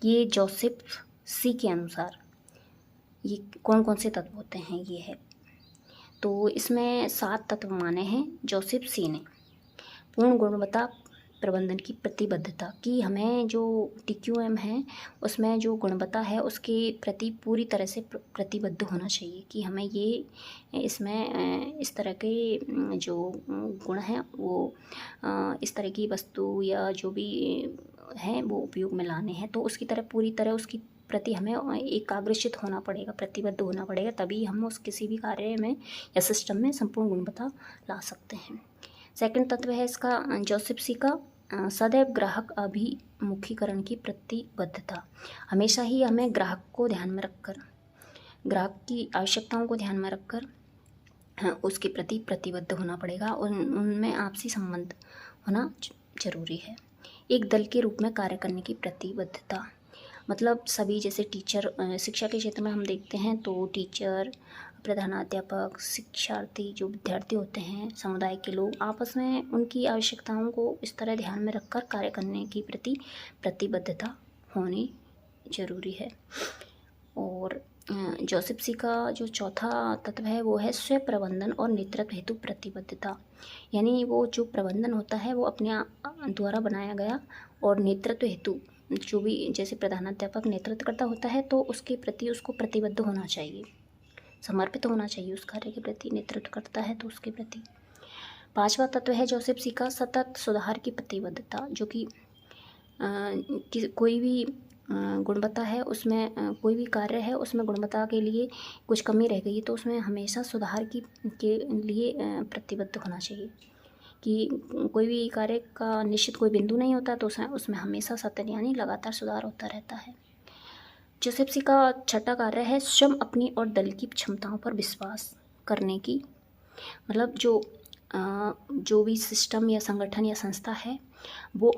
ये जोसेफ सी के अनुसार ये कौन कौन से तत्व होते हैं, ये है। तो इसमें 7 तत्व माने हैं जोसेफ सी ने। पूर्ण गुणवत्ता प्रबंधन की प्रतिबद्धता, कि हमें जो TQM है उसमें जो गुणवत्ता है उसके प्रति पूरी तरह से प्रतिबद्ध होना चाहिए, कि हमें ये इसमें इस तरह के जो गुण हैं वो इस तरह की वस्तु या जो भी हैं वो उपयोग में लाने हैं, तो उसकी तरह पूरी तरह उसकी प्रति हमें एकाग्रचित होना पड़ेगा, प्रतिबद्ध होना पड़ेगा, तभी हम उस किसी भी कार्य में या सिस्टम में संपूर्ण गुणवत्ता ला सकते हैं। सेकंड तत्व है इसका जोसेफ सी का सदैव ग्राहक अभिमुखीकरण की प्रतिबद्धता। हमेशा ही हमें ग्राहक को ध्यान में रखकर, ग्राहक की आवश्यकताओं को ध्यान में रखकर उसके प्रति प्रतिबद्ध होना पड़ेगा, और उनमें आपसी संबंध होना जरूरी है। एक दल के रूप में कार्य करने की प्रतिबद्धता, मतलब सभी, जैसे टीचर, शिक्षा के क्षेत्र में हम देखते हैं तो टीचर, प्रधानाध्यापक, शिक्षार्थी, जो विद्यार्थी होते हैं, समुदाय के लोग आपस में उनकी आवश्यकताओं को इस तरह ध्यान में रखकर कार्य करने की प्रति प्रतिबद्धता होनी जरूरी है। और जोसेफ सी का जो चौथा तत्व है वो है स्व प्रबंधन और नेतृत्व हेतु प्रतिबद्धता, यानी वो जो प्रबंधन होता है वो अपने द्वारा बनाया गया, और नेतृत्व हेतु जो भी, जैसे प्रधानाध्यापक नेतृत्व करता होता है तो उसके प्रति उसको प्रतिबद्ध होना चाहिए, समर्पित होना चाहिए उस कार्य के प्रति, नेतृत्व करता है तो उसके प्रति। पांचवा तत्व है जोसेफ सी का सतत सुधार की प्रतिबद्धता, जो कि कोई भी गुणवत्ता है उसमें, कोई भी कार्य है उसमें गुणवत्ता के लिए कुछ कमी रह गई तो उसमें हमेशा सुधार के लिए प्रतिबद्ध होना चाहिए, कि कोई भी कार्य का निश्चित कोई बिंदु नहीं होता तो उसमें हमेशा सतत यानी लगातार सुधार होता रहता है। जोसेफ सी का छठा कार्य है स्वयं अपनी और दल की क्षमताओं पर विश्वास करने की, मतलब जो भी सिस्टम या संगठन या संस्था है वो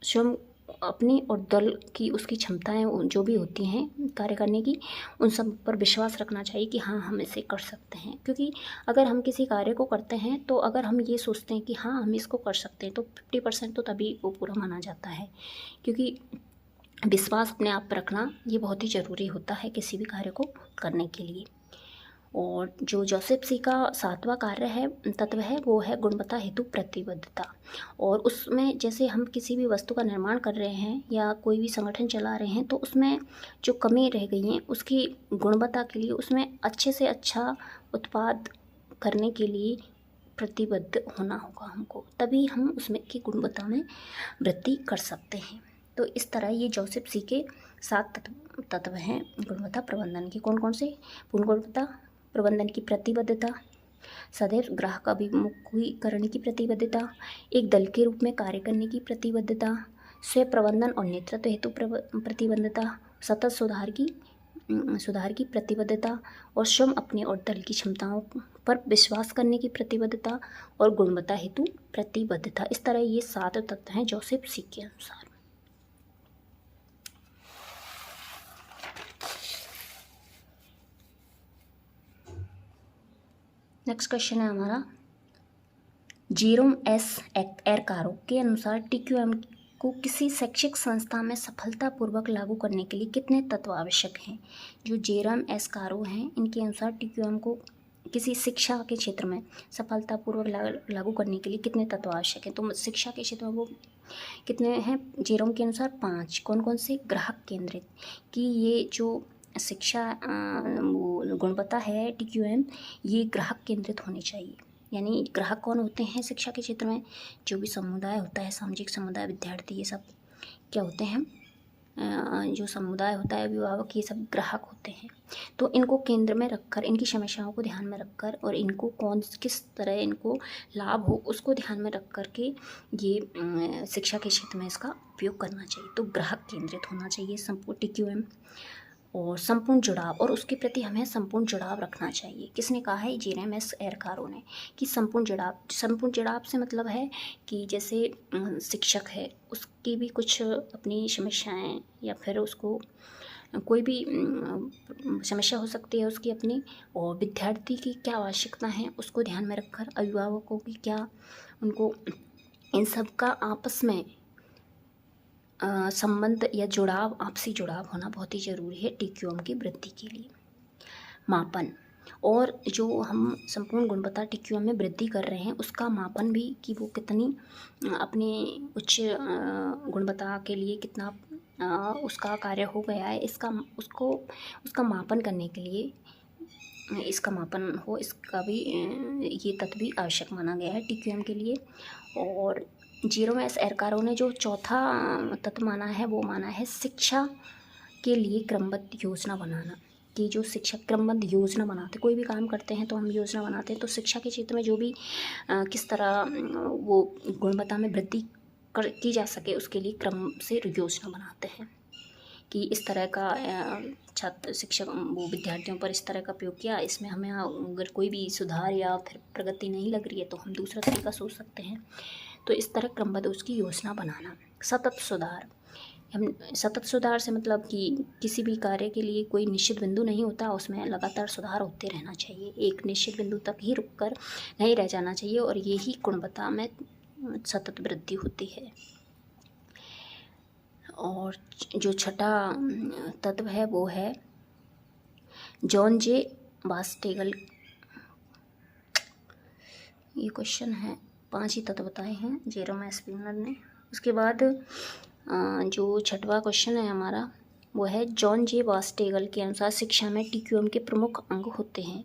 स्वयं अपनी और दल की उसकी क्षमताएं जो भी होती हैं कार्य करने की, उन सब पर विश्वास रखना चाहिए कि हाँ हम इसे कर सकते हैं। क्योंकि अगर हम किसी कार्य को करते हैं तो अगर हम ये सोचते हैं कि हाँ हम इसको कर सकते हैं तो 50% तो तभी वो पूरा माना जाता है, क्योंकि विश्वास अपने आप पर रखना ये बहुत ही ज़रूरी होता है किसी भी कार्य को करने के लिए। और जो जोसेफ सी का सातवां कार्य है, तत्व है, वो है गुणवत्ता हेतु प्रतिबद्धता। और उसमें जैसे हम किसी भी वस्तु का निर्माण कर रहे हैं या कोई भी संगठन चला रहे हैं तो उसमें जो कमी रह गई है उसकी गुणवत्ता के लिए उसमें अच्छे से अच्छा उत्पाद करने के लिए प्रतिबद्ध होना होगा हमको, तभी हम उसमें की गुणवत्ता में वृद्धि कर सकते हैं। तो इस तरह ये जोसेफ सी के 7 तत्व हैं गुणवत्ता प्रबंधन के। कौन कौन से? पूर्ण गुणवत्ता प्रबंधन की प्रतिबद्धता, सदैव ग्राहक अभिमुखीकरण की प्रतिबद्धता, एक दल के रूप में कार्य करने की प्रतिबद्धता, स्व प्रबंधन और नेतृत्व हेतु प्रतिबद्धता, सतत सुधार की प्रतिबद्धता, और स्वयं अपने और दल की क्षमताओं पर विश्वास करने की प्रतिबद्धता, और गुणवत्ता हेतु प्रतिबद्धता। इस तरह ये 7 तत्व हैं जोसेफ सी के अनुसार। नेक्स्ट क्वेश्चन है हमारा, जेरोम एस एरकारो के अनुसार TQM को किसी शैक्षिक संस्था में सफलतापूर्वक लागू करने के लिए कितने तत्व आवश्यक हैं? जो जेरोम एस कारो हैं इनके अनुसार TQM को किसी शिक्षा के क्षेत्र में सफलतापूर्वक लागू करने के लिए कितने तत्व आवश्यक हैं? तो शिक्षा के क्षेत्र में वो कितने हैं? जेरोम के अनुसार 5। कौन कौन से? ग्राहक केंद्रित, कि ये जो शिक्षा गुणवत्ता है TQM ये ग्राहक केंद्रित होनी चाहिए। यानी ग्राहक कौन होते हैं शिक्षा के क्षेत्र में? जो भी समुदाय होता है, सामाजिक समुदाय, विद्यार्थी, ये सब क्या होते हैं? जो समुदाय होता है, अभिभावक, ये सब ग्राहक होते हैं। तो इनको केंद्र में रखकर, इनकी समस्याओं को ध्यान में रखकर और इनको किस तरह इनको लाभ हो उसको ध्यान में रख कर के ये शिक्षा के क्षेत्र में इसका उपयोग करना चाहिए। तो ग्राहक केंद्रित होना चाहिए संपूर्ण TQM, और संपूर्ण जुड़ाव, और उसके प्रति हमें संपूर्ण जुड़ाव रखना चाहिए। किसने कहा है? जेरोम एस एरकारो ने, कि संपूर्ण जुड़ाव से मतलब है कि जैसे शिक्षक है उसकी भी कुछ अपनी समस्याएं या फिर उसको कोई भी समस्या हो सकती है उसकी अपनी, और विद्यार्थी की क्या आवश्यकता है उसको ध्यान में रखकर, अभिभावकों की क्या, उनको इन सब का आपस में संबंध या जुड़ाव, आपसी जुड़ाव होना बहुत ही ज़रूरी है टीक्यूएम की वृद्धि के लिए। मापन, और जो हम संपूर्ण गुणवत्ता टीक्यूएम में वृद्धि कर रहे हैं उसका मापन भी, कि वो कितनी अपने उच्च गुणवत्ता के लिए कितना उसका कार्य हो गया है, उसका मापन करने के लिए, इसका मापन हो, इसका भी ये तत्व भी आवश्यक माना गया है टीक्यूएम के लिए। और जेरोम एरकारो ने जो चौथा तत्व माना है वो माना है शिक्षा के लिए क्रमबद्ध योजना बनाना। कि जो शिक्षक क्रमबद्ध योजना बनाते, कोई भी काम करते हैं तो हम योजना बनाते हैं, तो शिक्षा के क्षेत्र में जो भी किस तरह वो गुणवत्ता में वृद्धि की जा सके उसके लिए क्रम से योजना बनाते हैं। कि इस तरह का छात्र शिक्षक वो विद्यार्थियों पर इस तरह का प्रयोग किया, इसमें हमें अगर कोई भी सुधार या फिर प्रगति नहीं लग रही है तो हम दूसरा तरीका सोच सकते हैं। तो इस तरह क्रमबद्ध उसकी योजना बनाना। सतत सुधार, हम सतत सुधार से मतलब कि किसी भी कार्य के लिए कोई निश्चित बिंदु नहीं होता, उसमें लगातार सुधार होते रहना चाहिए, एक निश्चित बिंदु तक ही रुककर नहीं रह जाना चाहिए, और यही गुणवत्ता में सतत वृद्धि होती है। और जो छठा तत्व है वो है जॉन जे बास्टेगल। ये क्वेश्चन है, 5 ही तत्व बताए हैं जेरोम स्पिनर ने। उसके बाद जो छठवां क्वेश्चन है हमारा वो है जॉन जे बास्टेगल के अनुसार शिक्षा में टीक्यूएम के प्रमुख अंग होते हैं।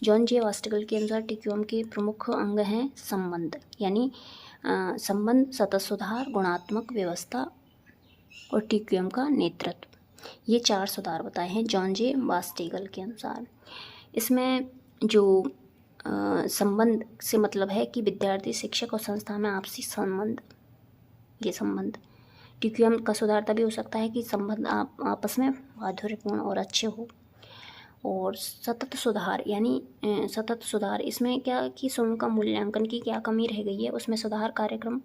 जॉन जे बास्टेगल के अनुसार टीक्यूएम के प्रमुख अंग हैं संबंध, यानी संबंध, सतत सुधार, गुणात्मक व्यवस्था और टीक्यूएम का नेतृत्व। ये 4 सुधार बताए हैं जॉन जे बास्टेगल के अनुसार। इसमें जो संबंध से मतलब है कि विद्यार्थी, शिक्षक और संस्था में आपसी संबंध, ये संबंध। टीक्यूएम का सुधार तभी हो सकता है कि संबंध आपस में माधुर्यपूर्ण और अच्छे हो। और सतत सुधार, यानी सतत सुधार, इसमें क्या कि स्वयं का मूल्यांकन की क्या कमी रह गई है उसमें सुधार कार्यक्रम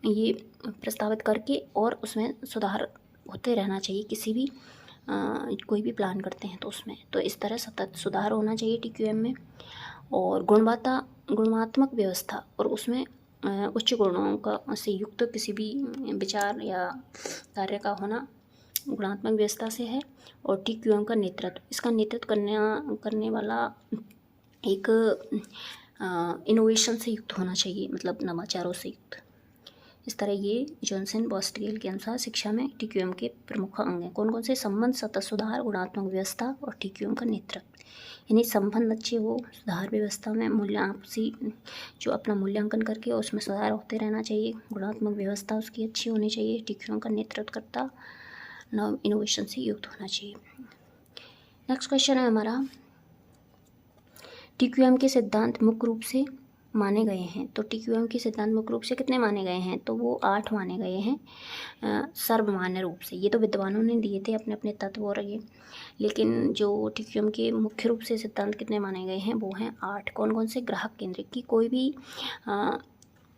ये प्रस्तावित करके और उसमें सुधार होते रहना चाहिए, किसी भी कोई भी प्लान करते हैं तो उसमें, तो इस तरह सतत सुधार होना चाहिए टीक्यूएम में। और गुणात्मक व्यवस्था, और उसमें उच्च गुणों का से युक्त किसी भी विचार या कार्य का होना गुणात्मक व्यवस्था से है। और टीक्यूएम का नेतृत्व, इसका नेतृत्व करने वाला एक इनोवेशन से युक्त होना चाहिए, मतलब नवाचारों से युक्त। इस तरह ये जॉनसन बास्टेगल के अनुसार शिक्षा में टीक्यूएम के प्रमुख अंग हैं। कौन कौन से? संबंध, सतत सुधार, गुणात्मक व्यवस्था और टीक्यूएम का नेतृत्व। यानी संबंध अच्छे हो, सुधार व्यवस्था में आपसी जो अपना मूल्यांकन करके उसमें सुधार होते रहना चाहिए, गुणात्मक व्यवस्था उसकी अच्छी होनी चाहिए, टीक्यूएम का नेतृत्व करता नव इनोवेशन से युक्त होना चाहिए। नेक्स्ट क्वेश्चन है हमारा, टीक्यूएम के सिद्धांत मुख्य रूप से माने गए हैं। तो टीक्यूएम के सिद्धांत मुख्य रूप से कितने माने गए हैं? तो वो 8 माने गए हैं सर्वमान्य रूप से। ये तो विद्वानों ने दिए थे अपने अपने तत्व और ये, लेकिन जो टीक्यूएम के मुख्य रूप से सिद्धांत कितने माने गए हैं वो हैं 8। कौन कौन से? ग्राहक केंद्रित, की कोई भी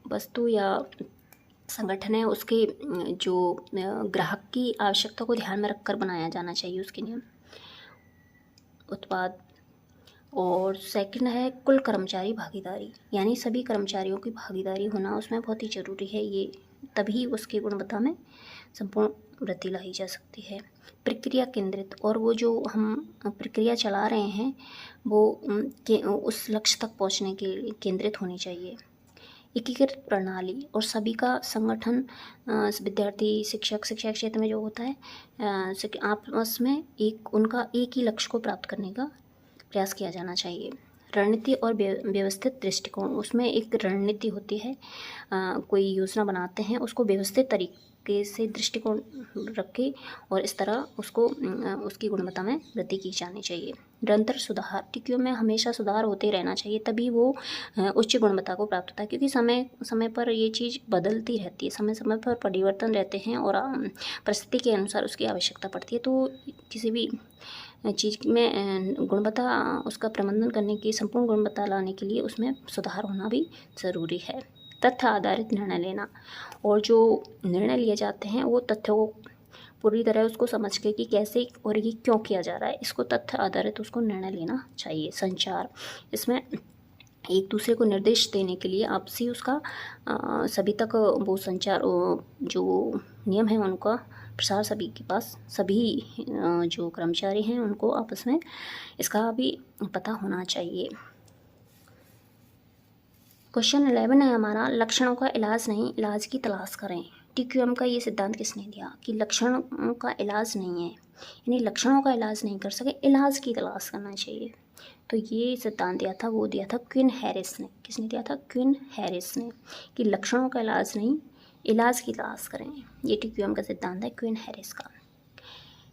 वस्तु या संगठन है उसके जो ग्राहक की आवश्यकता को ध्यान में रखकर बनाया जाना चाहिए उसके नियम, उत्पाद। और सेकंड है कुल कर्मचारी भागीदारी, यानी सभी कर्मचारियों की भागीदारी होना उसमें बहुत ही ज़रूरी है, ये तभी उसकी गुणवत्ता में संपूर्ण वृद्धि लाई जा सकती है। प्रक्रिया केंद्रित, और वो जो हम प्रक्रिया चला रहे हैं वो उस लक्ष्य तक पहुंचने के लिए केंद्रित होनी चाहिए। एकीकृत प्रणाली, और सभी का संगठन, विद्यार्थी, शिक्षक, शिक्षा क्षेत्र में जो होता है आपस में उनका एक ही लक्ष्य को प्राप्त करने का प्रयास किया जाना चाहिए। रणनीति और व्यवस्थित दृष्टिकोण, उसमें एक रणनीति होती है, कोई योजना बनाते हैं उसको व्यवस्थित तरीके से दृष्टिकोण रख के और इस तरह उसको उसकी गुणवत्ता में वृद्धि की जानी चाहिए। निरंतर सुधार, टीक्यूएम में हमेशा सुधार होते रहना चाहिए, तभी वो उच्च गुणवत्ता को प्राप्त होता है, क्योंकि समय समय पर ये चीज़ बदलती रहती है, समय समय पर परिवर्तन रहते हैं और परिस्थिति के अनुसार उसकी आवश्यकता पड़ती है। तो किसी भी चीज़ में गुणवत्ता उसका प्रबंधन करने की, संपूर्ण गुणवत्ता लाने के लिए उसमें सुधार होना भी ज़रूरी है। तथ्य आधारित निर्णय लेना, और जो निर्णय लिए जाते हैं वो तथ्यों को पूरी तरह उसको समझ के कि कैसे और ये क्यों किया जा रहा है, इसको तथ्य आधारित उसको निर्णय लेना चाहिए। संचार, इसमें एक दूसरे को निर्देश देने के लिए आपसी उसका सभी तक वो संचार जो नियम है उनका प्रसार सभी के पास, सभी जो कर्मचारी हैं उनको आपस में इसका भी पता होना चाहिए। क्वेश्चन 11 है हमारा, लक्षणों का इलाज नहीं, इलाज की तलाश करें। TQM का ये सिद्धांत किसने दिया कि लक्षणों का इलाज नहीं है, यानी लक्षणों का इलाज नहीं कर सके, इलाज की तलाश करना चाहिए। तो ये सिद्धांत दिया था, वो दिया था क्वीन हैरिस ने। किसने दिया था? क्वीन हैरिस ने, कि लक्षणों का इलाज नहीं, इलाज की तलाश करें। ये TQM का सिद्धांत है क्वीन हैरिस का।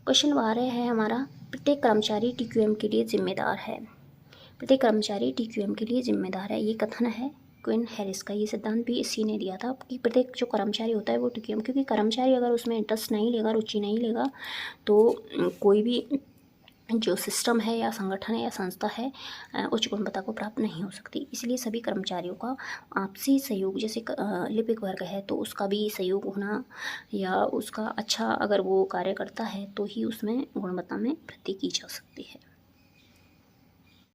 क्वेश्चन 12 है हमारा, प्रत्येक कर्मचारी TQM के लिए जिम्मेदार है। प्रत्येक कर्मचारी TQM के लिए जिम्मेदार है, ये कथन है क्वीन हैरिस का। ये सिद्धांत भी इसी ने दिया था कि प्रत्येक जो कर्मचारी होता है वो TQM, क्योंकि कर्मचारी अगर उसमें इंटरेस्ट नहीं लेगा, रुचि नहीं लेगा, तो कोई भी जो सिस्टम है या संगठन है या संस्था है उच्च गुणवत्ता को प्राप्त नहीं हो सकती। इसलिए सभी कर्मचारियों का आपसी सहयोग, जैसे लिपिक वर्ग है तो उसका भी सहयोग होना, या उसका अच्छा अगर वो कार्य करता है तो ही उसमें गुणवत्ता में वृद्धि की जा सकती है।